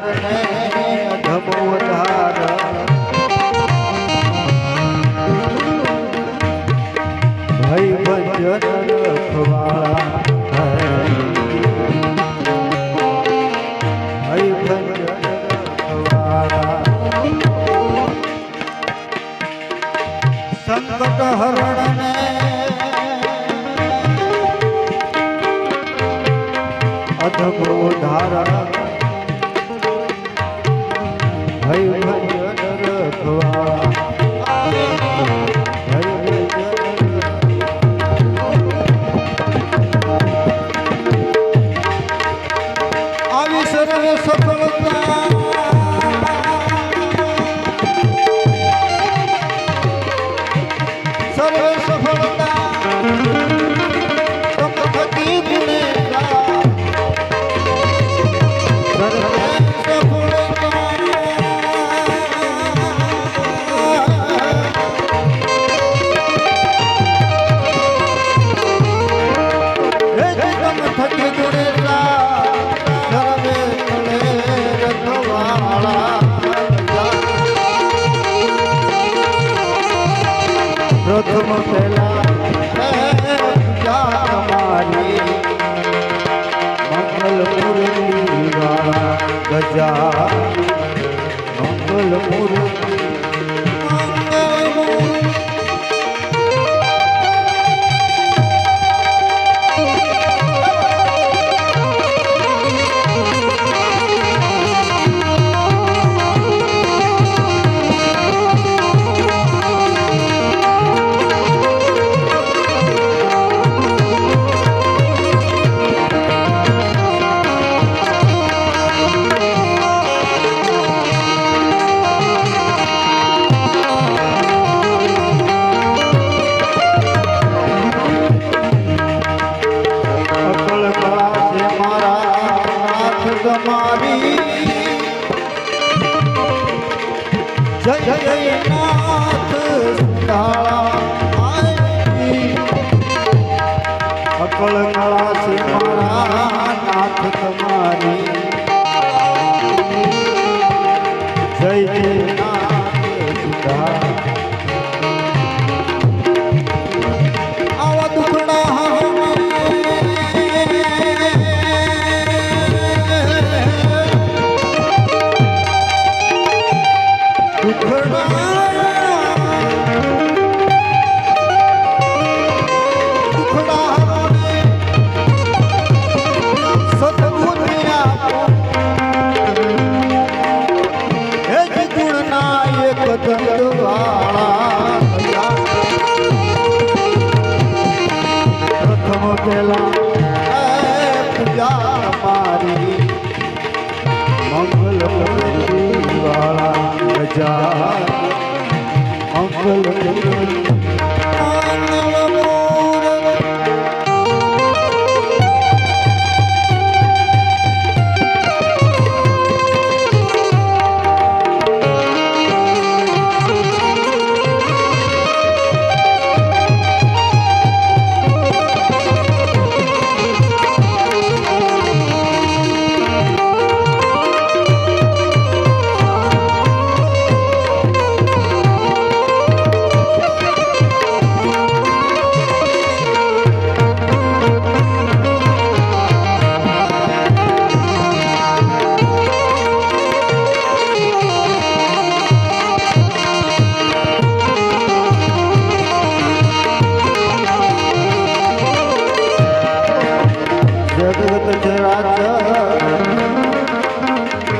ચરણે અધમ વધાર ભઈ ભજન રખવાળા ભઈ ભજન રખવાળા સંકટ હરણને અધમો ધારા ભઈ ભજન રખવાળા ભઈ ભજન આવી સર્વ સફળતા સર્વ સફળતા થકી ગુણે પ્રથમ પહેલા તમારી મંગલ મુરલી વાળા ગજા મંગલ મુરલી તમારી જય જયનાથ અકળ કળા છે મારા નાથ તમારી જય જયનાથ સુધા આવા દુખડા પૂજા મારી મંગલ મૂર્તિ વાળા ગજા મંગલ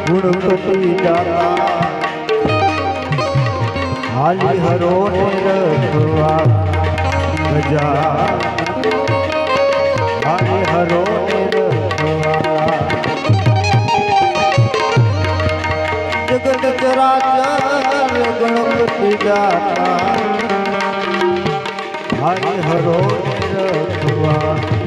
ગુણપતિ દાતા હાલી હરો ને રખવા ગજા હાલી હરો ને રખવા જગત ચરાચર ગણપતિ દાતા હાલી હરો ને રખવા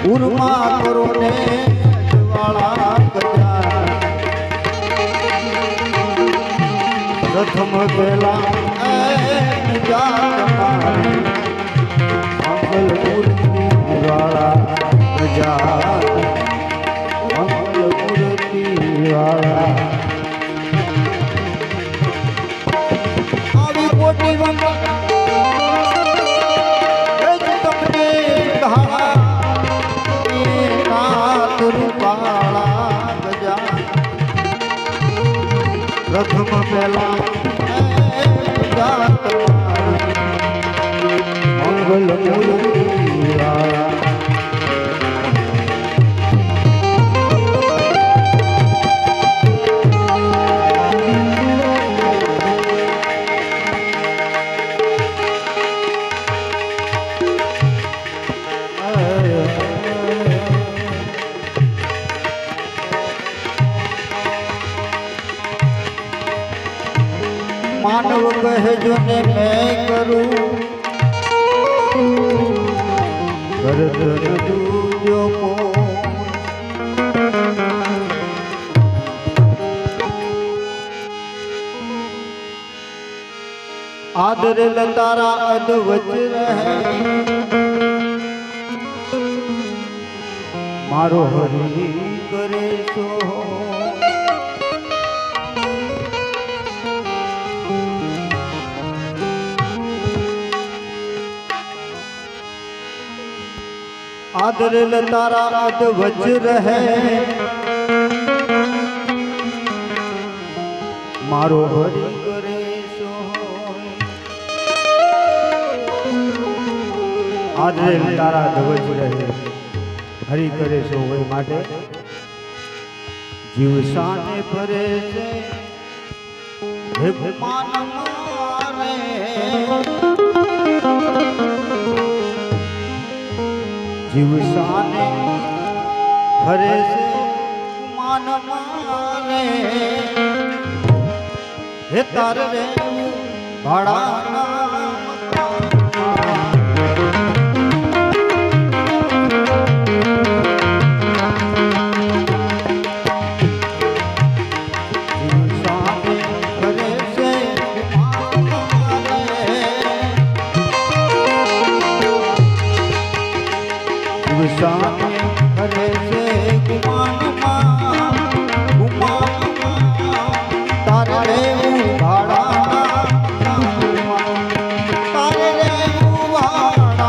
ઉર્મા કરો ને વાળા ગજા પ્રથમ પેલા પૂજા તમારી મંગલ મૂર્તિ વાળા ગજા મંગલ મૂર્તિ વાળા આવી કોટી પ્રથમ પહેલા મંગલ મૂર્તિ વાળા માનવ કહેજો ને મેં કરું ગરદન દૂજો આદરે લતારા અદવચ રહે મારો હરી કરે સો આદરેલ તારા અદવચ રહે મારો હરી કરે સો આદરેલ તારા અદવચ રહે હરી કરે સો હોય માટે જીવ સાને ફરે છે હે માન મારે જીવ સાને ફરે છે માન મારે હે તાર રે ભાડા સામે ફરે છે ગુમાનમાં તારે રેવું ભાડા તારે રેવું ભાડા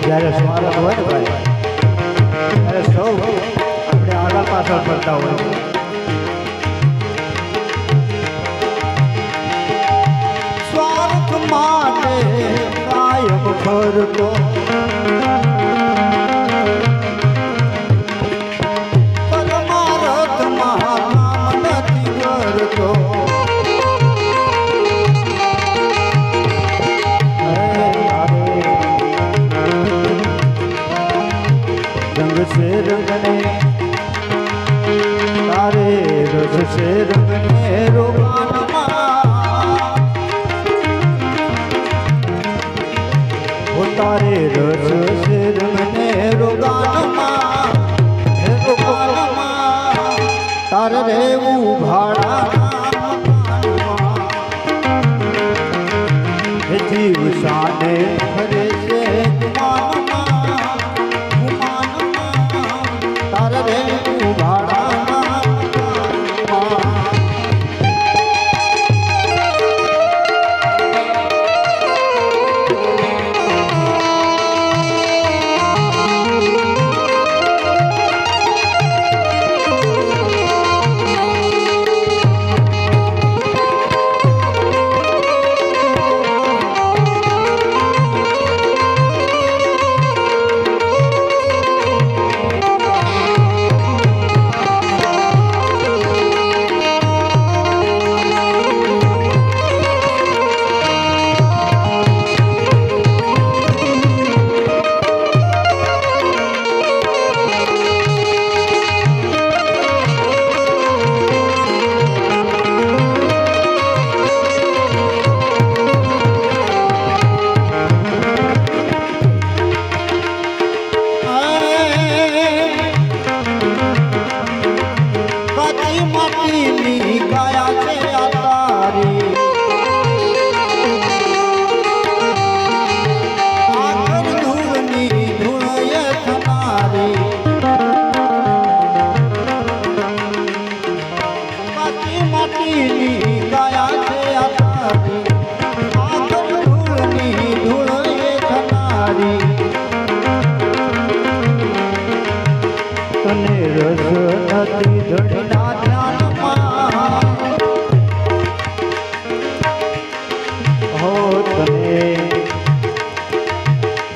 જ્યારે સ્મારક હોય ને ભાઈ ત્યારે સૌ આપણે આગળ પાછળ ફરતા હોય સ્વાર્થ માટે કાયમ ફરતો પરમાર્થમાં કામ નથી કરતો से रंगने तारे रस से रंगने रोगानमा वो तारे रस से रंगने रोगानमा तारे रेवू भाड़ा जीव साने फरे से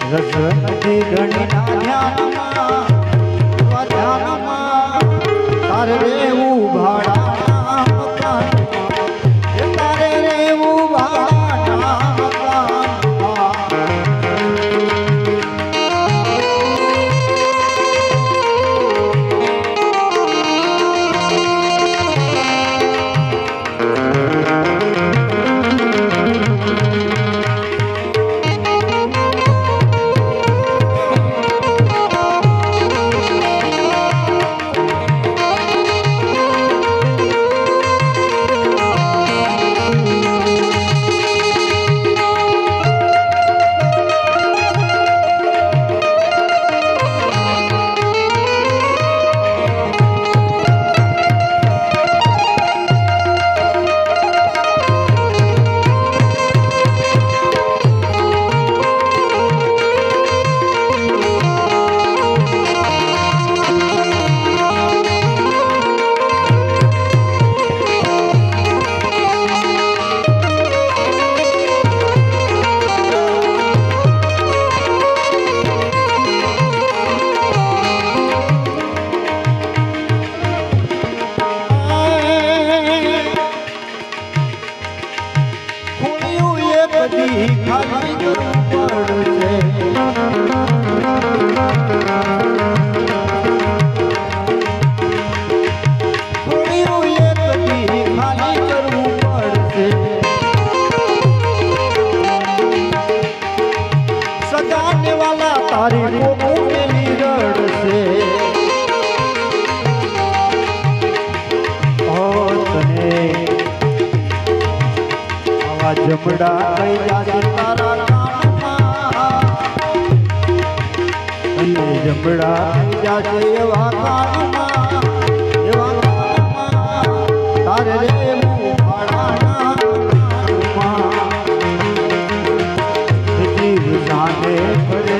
રસનથી ઘણીના ધ્યાનમાં ધ્યાનમાં તારે રેવું ભાડાના મકાનમાં તારે રેવું ભાડાના તારી મોકલેલી રડશે તને આવા જમડા થઈ જાશે તારા કાનમાં અને જમડા થઈ જાશે એવા કાનમાં તારે રેવું ભાડાના જીવ સાને ફરે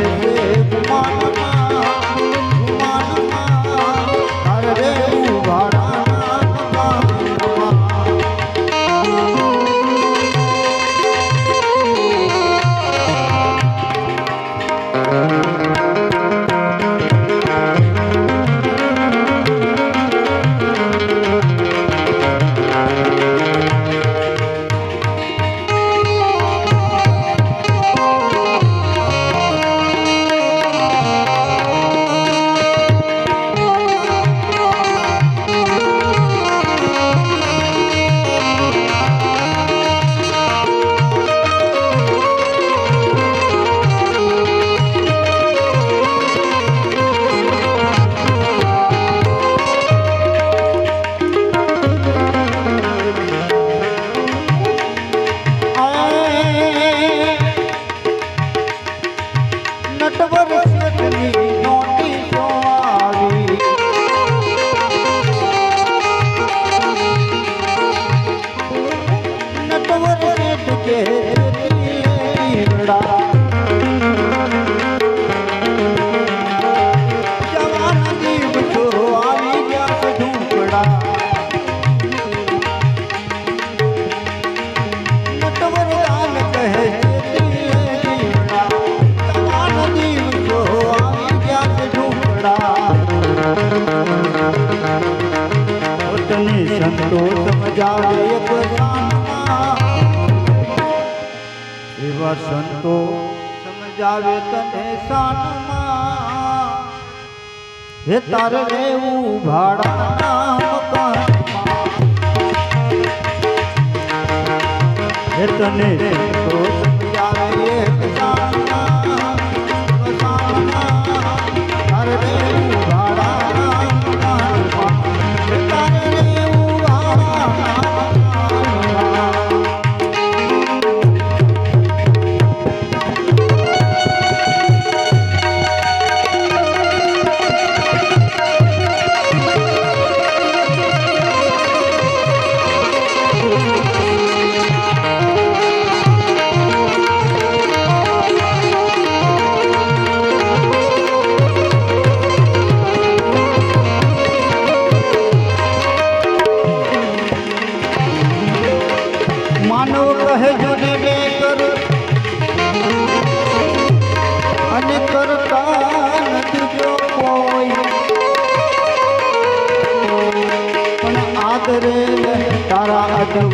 સંતોષ મજાવે એક એવા સંતો સમજાવે તને સાનમાં હે તારે રેવું ભાડાના મકાનમાં હે તને સંતો સમજાવે એક સાનમાં તારે રેવું ભાડાના મકાનમાં હે તારે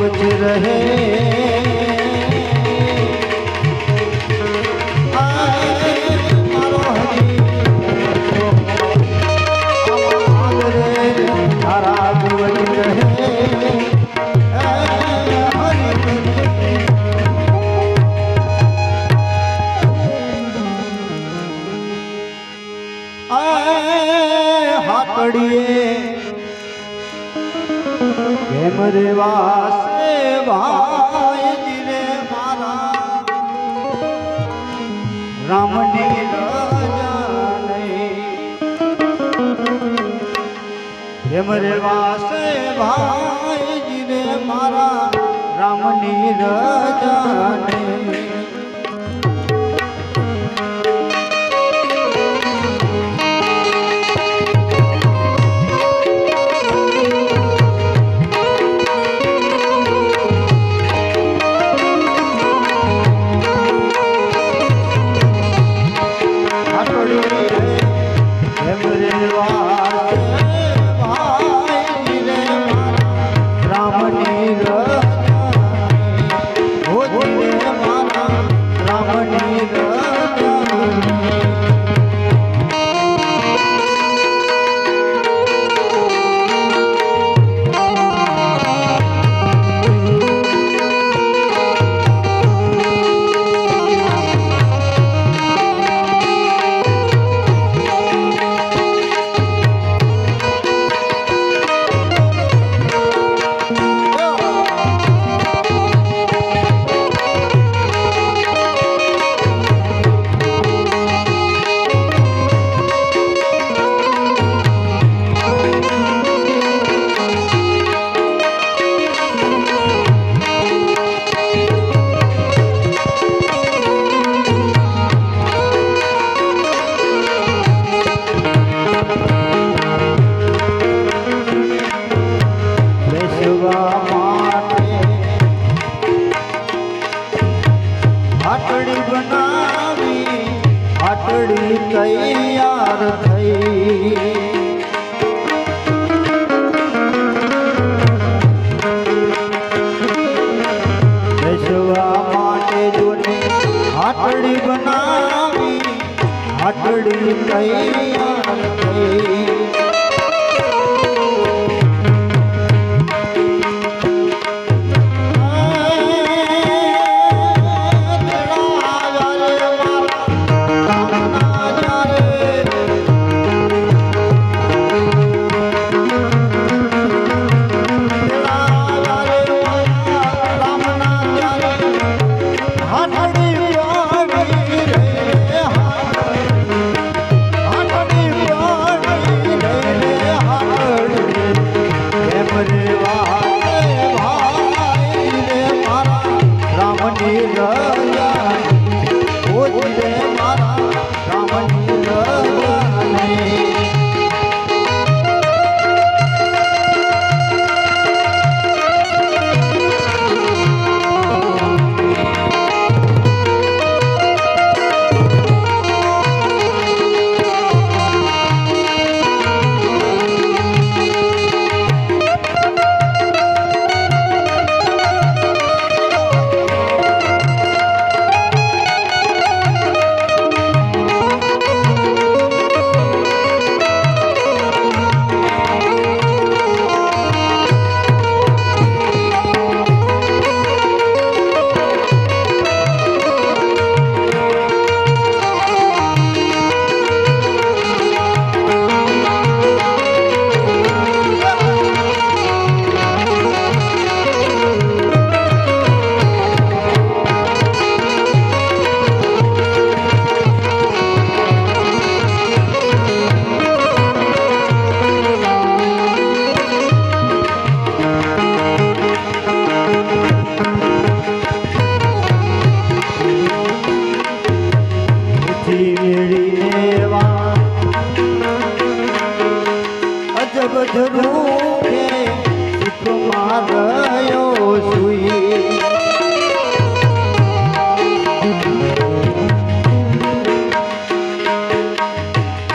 વચ રહે મારો હરી તારા વચ રહે હાકડીએ કેમ રે વાસે ભાઈ રે મારા રામની રજા નહીં કેમ રે વાસે ભાઈ રે મારા રામની રજા નહીં તૈયાર થઈ બેસવા માટે જોને હાટડી બનાવી હાટડી તૈયાર થઈ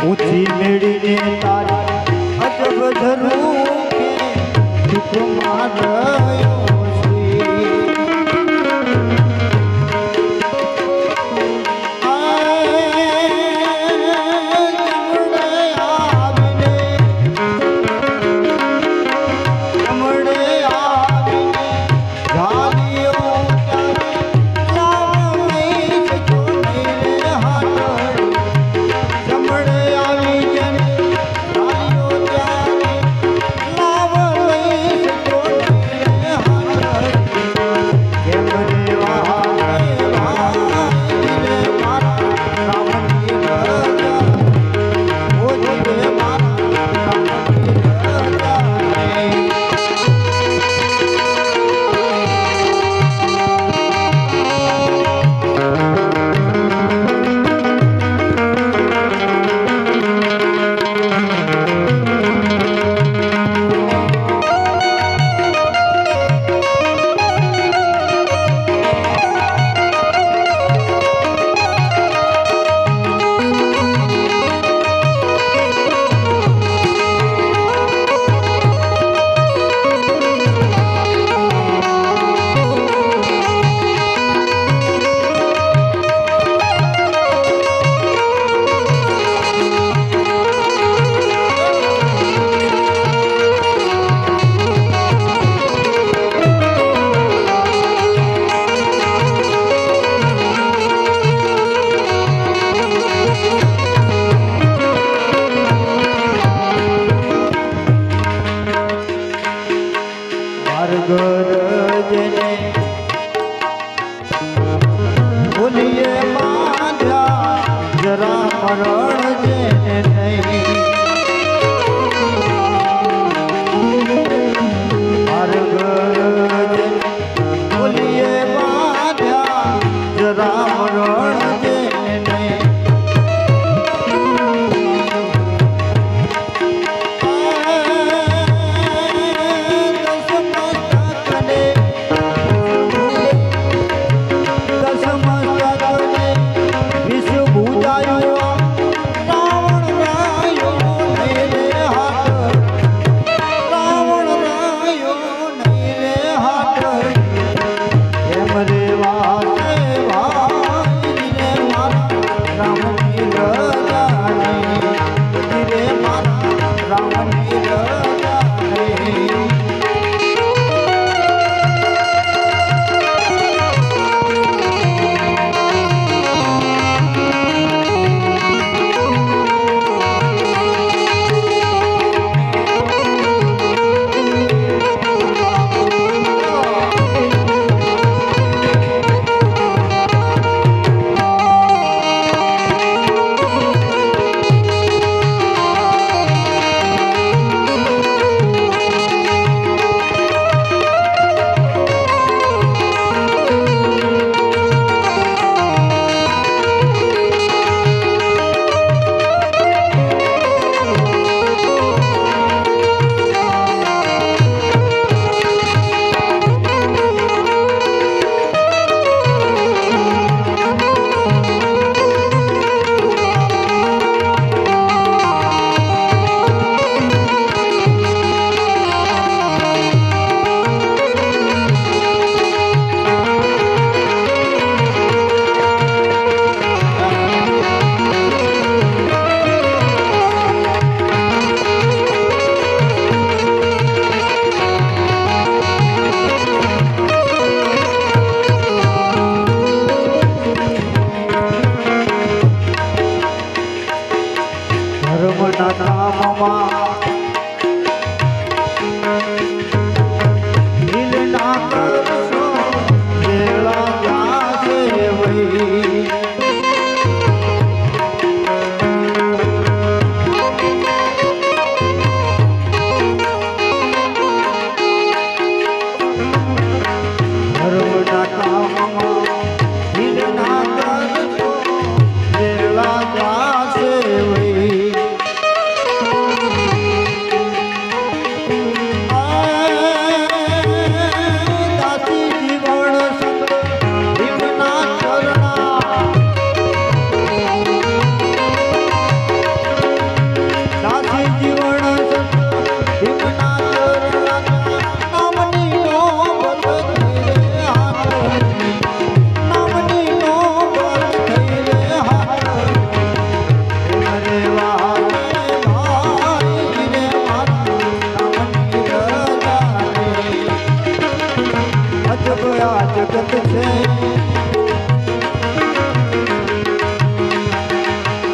ઊંચી મેળીને તારી અજબ ધરું કે દુઃખમાં રહ્યો છું મરણ